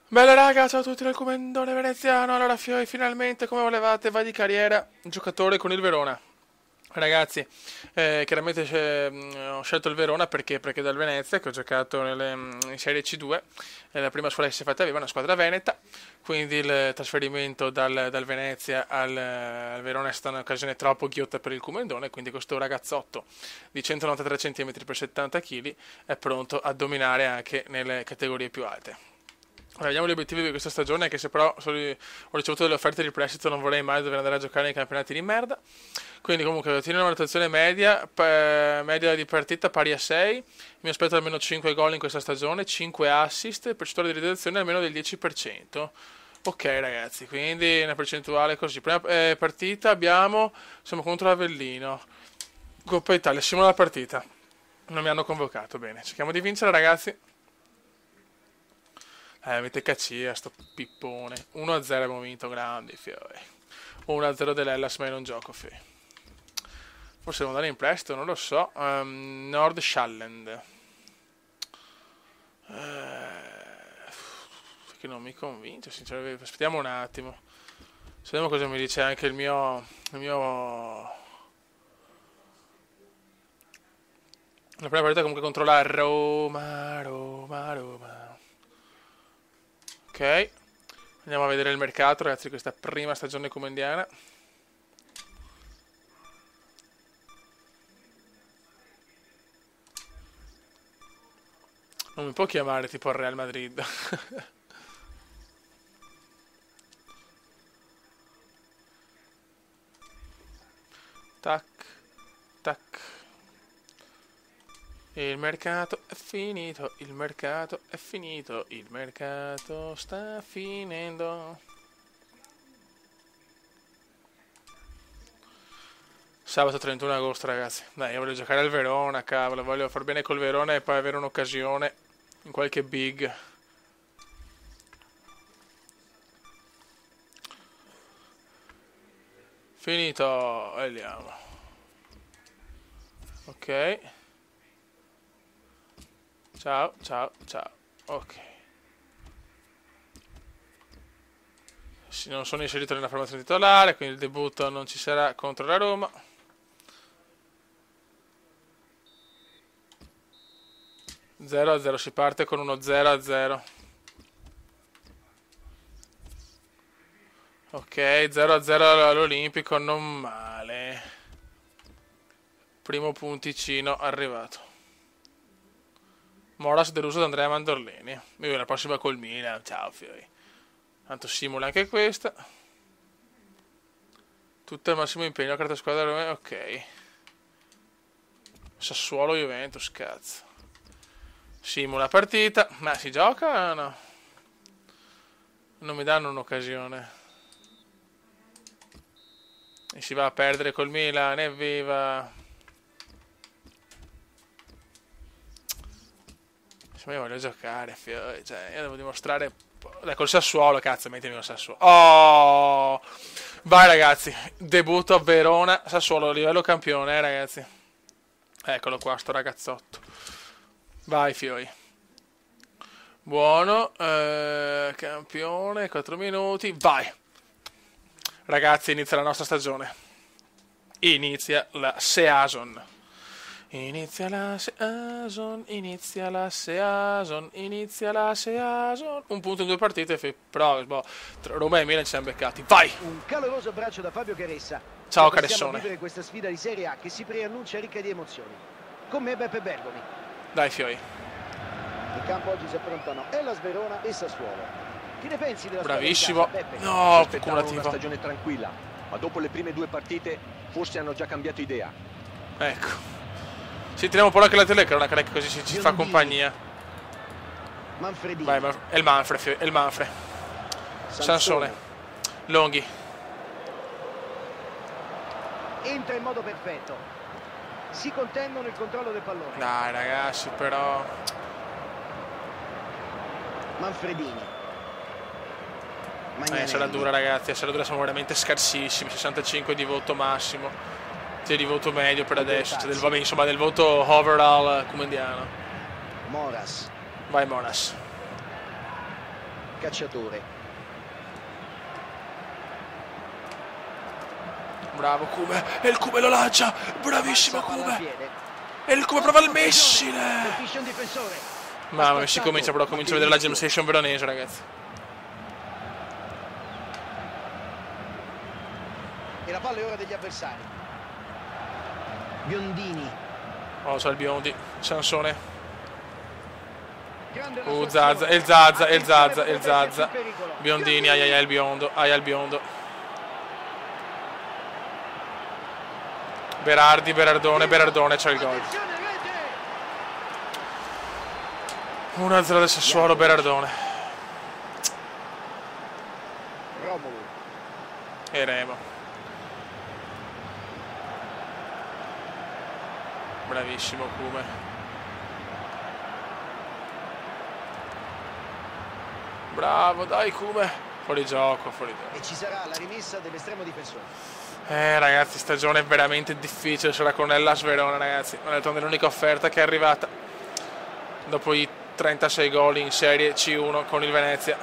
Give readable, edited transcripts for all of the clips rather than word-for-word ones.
Bella raga, ciao a tutti dal Comendone veneziano. Allora, finalmente, come volevate, va di carriera giocatore con il Verona. Ragazzi, chiaramente ho scelto il Verona perché dal Venezia, che ho giocato in Serie C2, la prima squadra che si è fatta aveva una squadra veneta, quindi il trasferimento dal Venezia al Verona è stata un'occasione troppo ghiotta per il Comendone, quindi questo ragazzotto di 193 cm per 70 kg è pronto a dominare anche nelle categorie più alte. Allora, vediamo gli obiettivi di questa stagione, che se però ho ricevuto delle offerte di prestito non vorrei mai dover andare a giocare nei campionati di merda. Quindi comunque ottiene una valutazione media di partita pari a 6. Mi aspetto almeno 5 gol in questa stagione, 5 assist, percentuale di realizzazione almeno del 10%. Ok ragazzi, quindi una percentuale così. Prima partita siamo contro l'Avellino. Coppa Italia, siamo alla partita. Non mi hanno convocato, bene. Cerchiamo di vincere ragazzi. Mette caccia sto pippone. 1-0 abbiamo vinto, grandi fiori. 1-0 dell'Hellas, ma io non gioco, fi. Forse devo andare in prestito, non lo so. Nord Shalland. Che non mi convince, sinceramente. Aspettiamo un attimo. Vediamo cosa mi dice anche il mio... La prima partita comunque contro la Roma. Ok, andiamo a vedere il mercato, ragazzi, di questa prima stagione comendiana. Non mi può chiamare tipo il Real Madrid. Tac, tac. Il mercato è finito, il mercato è finito, il mercato sta finendo. Sabato 31 agosto, ragazzi. Dai, io voglio giocare al Verona, cavolo. Voglio far bene col Verona e poi avere un'occasione in qualche big. Finito, vediamo. Ok. Ciao, ciao, ciao. Ok. Non sono inserito nella formazione titolare, quindi il debutto non ci sarà contro la Roma. Zero a 0, si parte con uno 0 a 0. Ok, 0 a 0 all'Olimpico, non male. Primo punticino arrivato. Moras deluso da Andrea Mandorlini. La prossima col Milan, ciao fiori. Tanto simula anche questa. Tutto al massimo impegno, carta squadra, ok. Sassuolo Juventus, cazzo. Simula partita, ma si gioca o no? Non mi danno un'occasione. E si va a perdere col Milan, evviva. Se io voglio giocare, fiori, cioè, io devo dimostrare... Dai, col Sassuolo, cazzo, mettimi col Sassuolo. Oh! Vai ragazzi, debutto a Verona, Sassuolo, livello campione, ragazzi. Eccolo qua, sto ragazzotto. Vai, fiori. Buono, campione, 4 minuti, vai. Ragazzi, inizia la nostra stagione. Inizia la Season. Inizia la Season, inizia la Season, inizia la Season. Un punto in 2 partite, però tra Roma e Milan ci siamo beccati. Vai! Un caloroso abbraccio da Fabio Caressa. Ciao Possiamo Caressone. vivere questa sfida di Serie A che si preannuncia ricca di emozioni. Con me Beppe Bergomi. Dai fiori. In campo oggi si affrontano Hellas Verona e Sassuolo. Che ne pensi della Bravissimo. squadra di casa, Beppe? No, Aspettavano una cumulativo. stagione tranquilla, ma dopo le prime 2 partite forse hanno già cambiato idea. Ecco. Sì, tiriamo un po' anche la telecronaca, che così ci fa compagnia. Manfredini. Vai, è il Manfred, è il Manfred. Sansone. Longhi. Entra in modo perfetto. Si contendono il controllo del pallone. Dai ragazzi, però... Manfredini. sarà dura ragazzi, sarà dura, siamo veramente scarsissimi. 65 di voto massimo. Di voto medio per adesso, vabbè, insomma del voto overall comendiano. Moras. Vai Moras. cacciatore. Bravo Kume, e il Kume lo lancia, bravissimo Kume. E il Kume prova il missile. Colpisce un difensore. Mamma mia, si comincia però, comincio a vedere la Jam Station veronese, ragazzi. E la palla è ora degli avversari. Biondini. Oh, c'è il Biondi, Sansone. Grande Zazza, e il Zazza, e il Zazza, e il Zazza. Biondini, aia il biondo, aia il biondo. Berardi, Berardone, c'è il gol. 1-0 del Sassuolo, Berardone. Romolo. E Remo. Bravissimo Kume. Bravo, dai Kume. Fuori gioco, fuori gioco. E ci sarà la rimessa dell'estremo difensore. Ragazzi, stagione veramente difficile sulla con l'Hellas Verona, ragazzi. Non è l'unica offerta che è arrivata dopo i 36 gol in Serie C1 con il Venezia.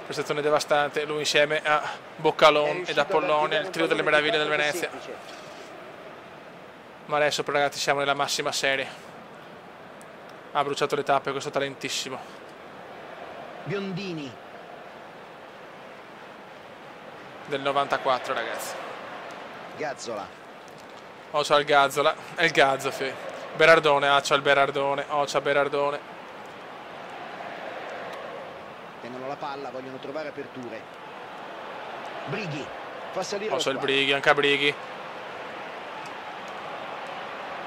Prestazione devastante, lui insieme a Boccalon ed Apollonia, il trio delle meraviglie del Venezia. Ma adesso però, ragazzi, siamo nella massima serie. Ha bruciato le tappe questo talentissimo. Biondini. Del 94, ragazzi. Gazzola. Oh, c'ha il Gazzola. È il Gazzo, fi. Berardone, c'ha il Berardone. Oh, c'ha Berardone. Tengono la palla, vogliono trovare aperture. Brighi. Fa salire. Oh, c'ha il Brighi, anche a Brighi.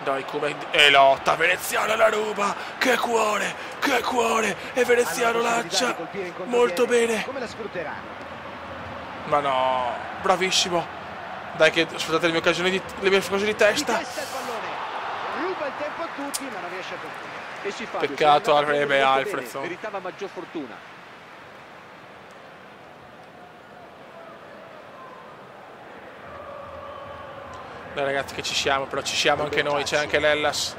Dai, come... E lotta, Veneziano la ruba. Che cuore, che cuore. E Veneziano lancia. Molto bene. Come la sfrutteranno? Ma no, bravissimo. Dai che sfruttate le mie occasioni le mie cose di testa. Il pallone. Ruba il tempo a tutti, ma non riesce a colpire. E si fa. Peccato Alfredson. Meritava maggior fortuna. Dai ragazzi che ci siamo, però ci siamo anche noi, c'è anche l'Hellas.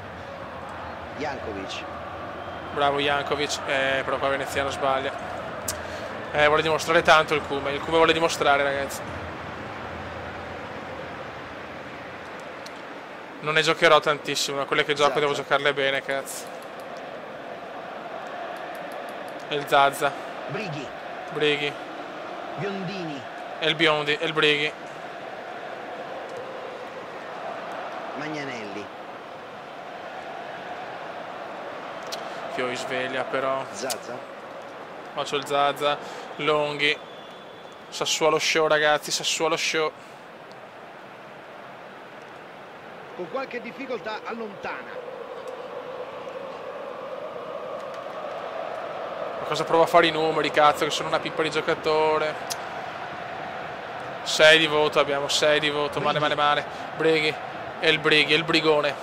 Jankovic. Bravo Jankovic, però qua Veneziano sbaglia. Vuole dimostrare tanto il Kume vuole dimostrare, ragazzi. Non ne giocherò tantissimo, ma quelle che gioco devo giocarle bene, cazzo. E il Zazza. Brighi. Biondini. E il Biondi, e il Brighi. Magnanelli. Fioi sveglia però. Zazza. Oh, c'ho il Zazza. Longhi. Sassuolo show, ragazzi, Sassuolo show. Con qualche difficoltà allontana. Ma cosa prova a fare i numeri, cazzo, che sono una pippa di giocatore. 6 di voto abbiamo, 6 di voto, male. Brighi, e il Brighi, e il Brigone.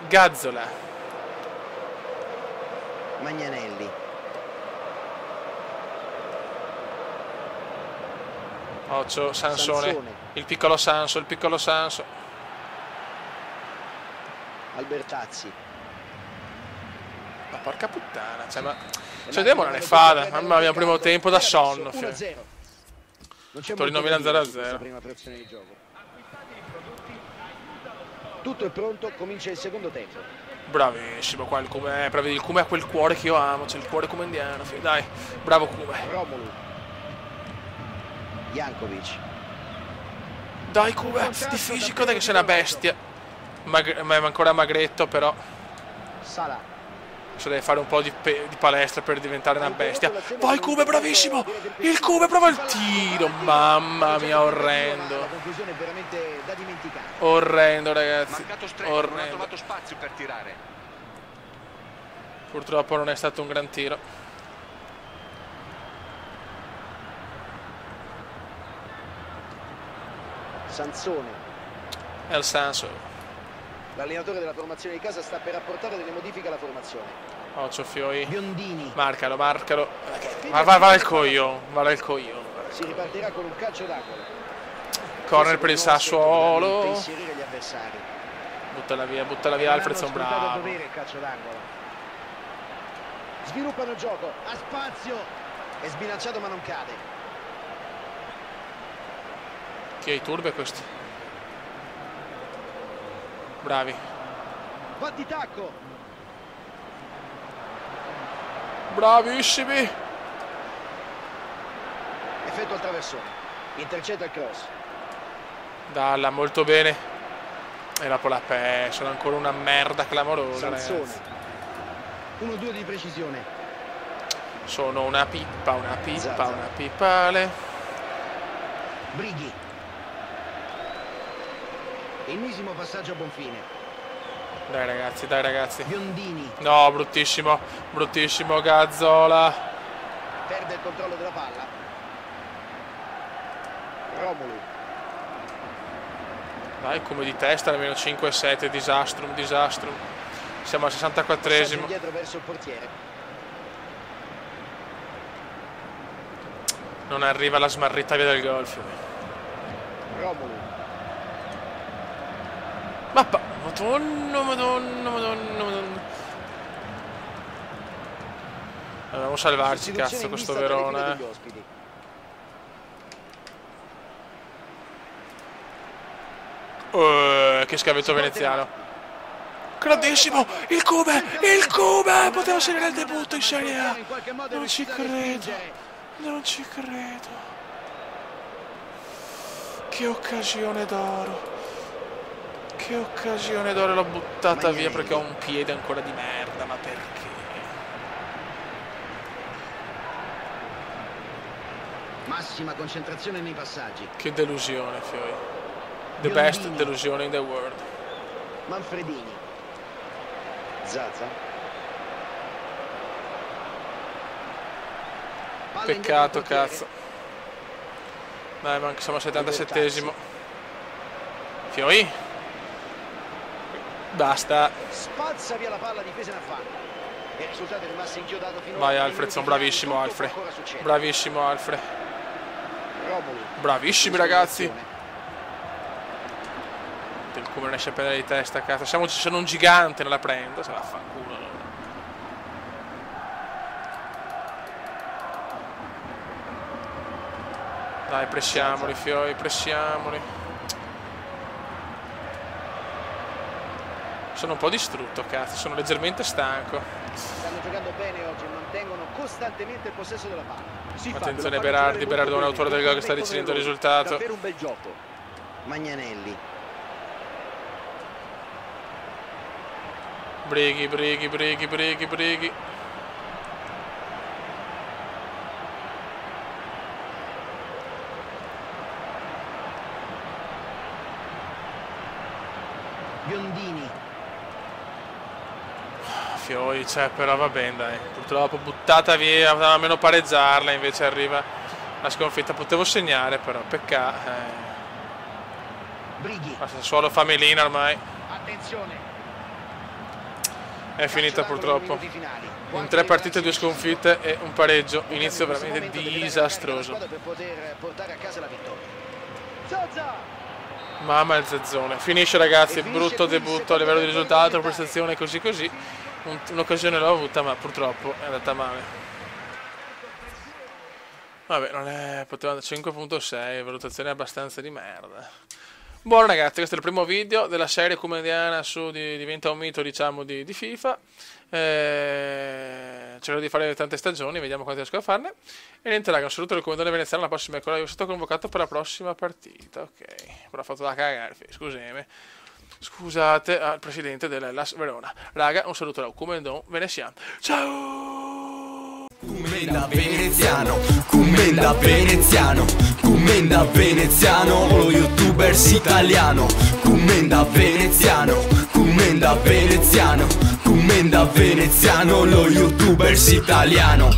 Gazzola. Magnanelli. Occhio, Sansone. Il piccolo Sanso, Albertazzi. Ma porca puttana, cioè, ma... Cioè, Demona ne fa, mamma mia, primo tempo da sonno. Torino Milan 0-0. Tutto è pronto, comincia il secondo tempo. Bravissimo qua il Kume, il Kume ha quel cuore che io amo, c'è il cuore kumendiano, dai, bravo Kume. Romolo. Jankovic. Dai Kume, di fisico dai che sei una bestia. Ma è ancora magretto però. Sala. Adesso deve fare un po' di palestra per diventare una bestia. Vai Kume, bravissimo! Il Kume prova il tiro, mamma mia, orrendo. La conclusione è veramente da dimenticare. Orrendo, ragazzi. Mancato stretto, non ha trovato spazio per tirare. Purtroppo non è stato un gran tiro. Sansone. È il Sanso. L'allenatore della formazione di casa sta per apportare delle modifiche alla formazione. Occhio Fioi. Biondini. Marcalo. Va il coglione. Si ripartirà con un calcio d'angolo. Corner per il Sassuolo. Inserire gli avversari. Buttala via Alfredson, bravo. Dovere il calcio d'angolo. Sviluppano il gioco, ha spazio. È sbilanciato ma non cade. Chi è i turbi questi? Bravi. Va di tacco. Bravissimi. Effettua il traversone. Intercetta il cross. Dalla, molto bene. E la Polapè, sono ancora una merda clamorosa, Sansone. ragazzi. 1-2 di precisione. Sono una pippa, Zaza. una pippale. Brighi. Ennesimo passaggio a buon fine. Dai ragazzi, dai ragazzi. Biondini. No, bruttissimo, bruttissimo Gazzola. Perde il controllo della palla. Romulu. Dai, come di testa, almeno 5-7, disastrum, disastrum. Siamo al 64esimo. Indietro verso il portiere. Non arriva la smarrita via del gol. Romulu. Madonna, madonna, madonna, madonna. Dobbiamo salvarci, cazzo, questo Verona. Che scavetto veneziano. Grandissimo, il Cube, poteva segnare il debutto in Serie A. Non ci credo, non ci credo. Che occasione d'oro. Che occasione d'oro, l'ho buttata via perché ho un piede ancora di merda, ma perché? Massima concentrazione nei passaggi. Che delusione, Fioi. The best delusione in the world. Manfredini. Zaza. Peccato, cazzo. Dai, ma siamo al 77esimo. Fioi. Basta. Spazza via la palla, difesa in affanno. Il risultato è rimasto inchiodato fino Vai Alfred, sono bravissimo Alfred. Bravissimo Alfred. Romulu. Bravissimi ragazzi. Il Cube non esce a prendere di testa, cazzo. Ci sono un gigante, non la prendo, se la fa culo. Dai, pressiamoli, Fioi, pressiamoli. Sono un po' distrutto, cazzo, sono leggermente stanco. Stanno giocando bene oggi, mantengono costantemente il possesso della palla. Attenzione Berardone, autore del gol che sta decidendo il risultato. Davvero un bel gioco. Magnanelli. Brighi, Brighi, Brighi, Brighi, Brighi. Biondini. Fioi, cioè, però va bene, dai. Purtroppo buttata via, poteva almeno pareggiarla, invece arriva la sconfitta. Potevo segnare, però, peccato. Brighi. Ma Sassuolo fa melina ormai. Attenzione. È finita purtroppo. In 3 partite, 2 sconfitte e un pareggio. Inizio veramente disastroso. Per poter portare a casa la vittoria. Zaza. Mamma il Zazzone. Finisce ragazzi, brutto debutto a livello di risultato, prestazione così così. Un'occasione l'ho avuta, ma purtroppo è andata male. Vabbè, non è... poteva 5.6, valutazione abbastanza di merda. Buono ragazzi, questo è il primo video della serie comediana su Diventa un mito, diciamo, di FIFA. Cercherò di fare tante stagioni, vediamo quanto riesco a farne. E niente raga, un saluto del comandante veneziano, la prossima ecco, io sono stato convocato per la prossima partita, ok. Però ho fatto da cagare, scusate al presidente dell'Hellas Verona. Raga, un saluto dal comandante veneziano. Ciao! Commenda veneziano, commenda veneziano, commenda veneziano, lo youtubers italiano, commenda veneziano, commenda veneziano, commenda veneziano, lo youtubers italiano.